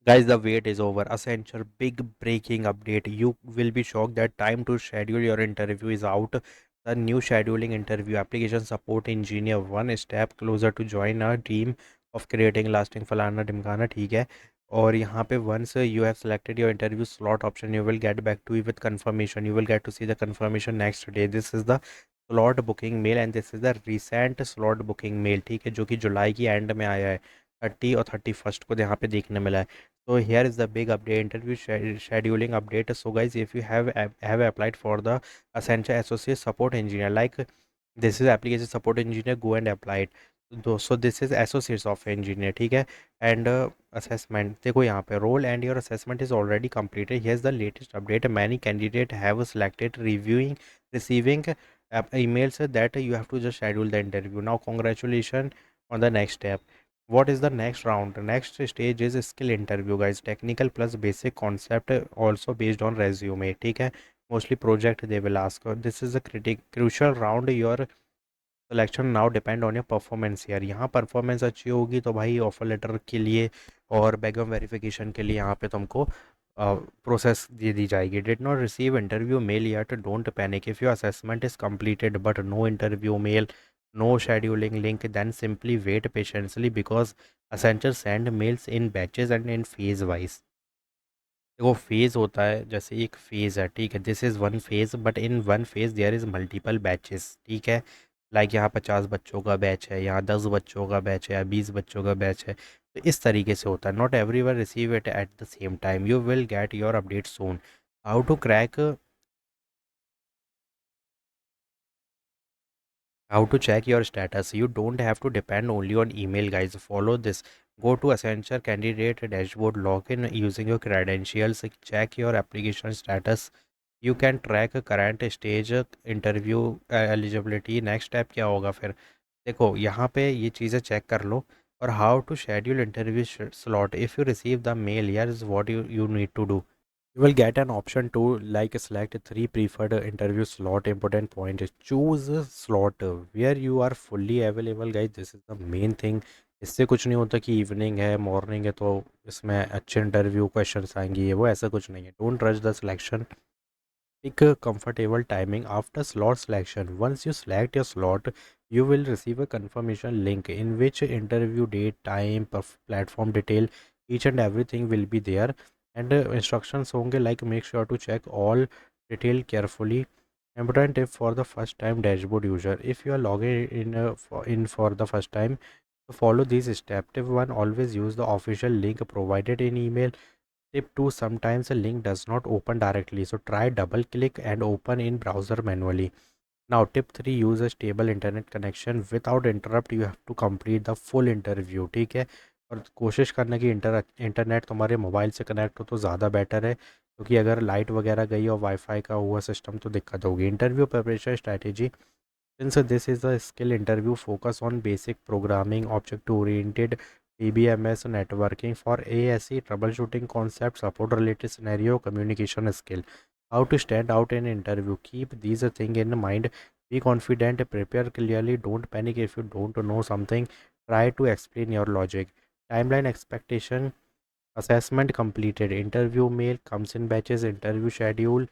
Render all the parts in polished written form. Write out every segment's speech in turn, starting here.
Guys, the wait is over. Accenture big breaking update. You will be shocked that time to schedule your interview is out. The new scheduling interview application support engineer one step closer to join a team of creating lasting फलाना ढिमकाना ठीक है. और यहाँ पे once you have selected your interview slot option, you will get back to you with confirmation. You will get to see the confirmation next day. This is the slot booking mail and this is the recent slot booking mail ठीक है, जो कि जुलाई की and में आया है. 30 और 31st को यहाँ पे देखने मिला है. So here is the big update, interview scheduling update. So guys, if you have applied for the Accenture Associate Support Engineer, like this is application support engineer, go and apply it. So this is associates of engineer, ठीक है. And assessment देखो यहाँ पे role and your assessment is already completed. Here's the latest update. Many candidate have selected reviewing receiving emails that you have to just schedule the interview. Now congratulations on the next step. What is the next round? The next stage is skill interview guys, technical plus basic concept, also based on resume, ठीक है. Mostly project they will ask. This is a crucial round. Your selection now depend on your performance यार. यहाँ performance अच्छी होगी तो भाई offer letter के लिए और बैकग्राउंड वेरिफिकेशन के लिए यहाँ पे तुमको प्रोसेस दे दी जाएगी. Did not receive interview mail yet, don't panic. If your assessment is completed but no interview mail, no scheduling link, then simply wait patiently because Accenture send mails in batches and in phase wise. देखो phase होता है, जैसे एक phase है ठीक है, this is one phase but in one phase there is multiple batches ठीक है. लाइक यहाँ 50 बच्चों का बैच है, यहाँ 10 बच्चों का बैच है या 20 बच्चों का बैच है. तो इस तरीके से होता है. Not everyone receive it at the same time. You will get your update soon. How to crack, how to check your status. You don't have to depend only on email guys. Follow this. Go to Accenture candidate dashboard, log in using your credentials, check your application status. You can track current stage interview eligibility. Next step क्या होगा फिर, देखो यहाँ पे ये चीज़ें check कर लो. और how to schedule interview slot. If you receive the mail, यार is what you need to do. You will get an option to like select three preferred interview slot. Important point is choose a slot where you are fully available guys. This is the main thing. इससे कुछ नहीं होता कि evening है morning है तो इसमें अच्छे इंटरव्यू क्वेश्चंस आएंगे, ये वो ऐसा कुछ नहीं है. Don't rush the selection. Pick a comfortable timing after slot selection. Once you select your slot, you will receive a confirmation link in which interview date, time, platform detail, each and everything will be there. And instructions होंगे like make sure to check all detail carefully. Important tip for the first time dashboard user. If you are logging in for the first time, follow these steps. Tip 1, always use the official link provided in email. Tip 2, sometimes a link does not open directly, so try double click and open in browser manually. Now tip 3, use a stable internet connection without interrupt. You have to complete the full interview ठीक है. और कोशिश करना कि internet तुम्हारे mobile से connect हो तो ज़्यादा बेटर है, क्योंकि अगर लाइट वगैरह गई और वाईफाई का हुआ सिस्टम तो दिक्कत होगी. Interview preparation strategy. Since this is a skill interview, focus on basic programming, object-oriented, DBMS, networking. For ASE, troubleshooting concepts, support-related scenario, communication skill. How to stand out in interview. Keep these things in mind. Be confident, prepare clearly, don't panic if you don't know something. Try to explain your logic. Timeline expectation. Assessment completed. Interview mail comes in batches. Interview schedule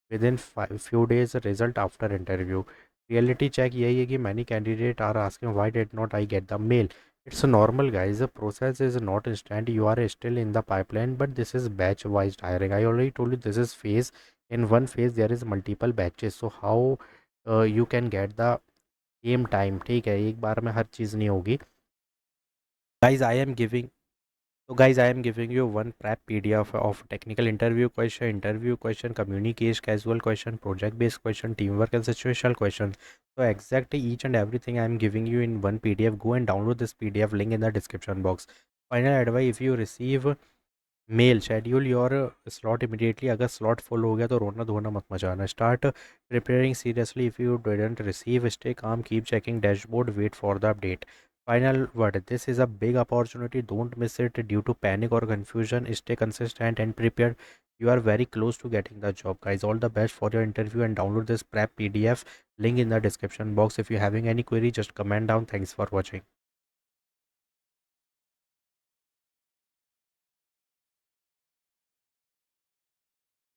within few days. Result after interview. Reality check यही है कि many candidate are asking why did not I get the mail. It's normal guys. The process is not instant. You are still in the pipeline, but this is batch wise hiring. I already told you this is phase. In one phase there is multiple batches. So how you can get the same time. ठीक है, एक बार में हर चीज़ नहीं होगी. Guys, I am giving you one prep PDF of technical interview question, communication, casual question, project based question, teamwork and situational question. So exactly each and everything I am giving you in one PDF. Go and download this PDF, link in the description box. Final advice, if you receive mail schedule your slot immediately. अगर slot full हो गया तो रोना धोना मत मचाना. Start preparing seriously. If you didn't receive, stay calm, keep checking dashboard, wait for the update. Final word, this is a big opportunity, don't miss it due to panic और confusion. Stay consistent and prepare. You are very close to getting the job guys. All the best for your interview and download this prep PDF, link in the description box. If you're having any query, just comment down. Thanks for watching.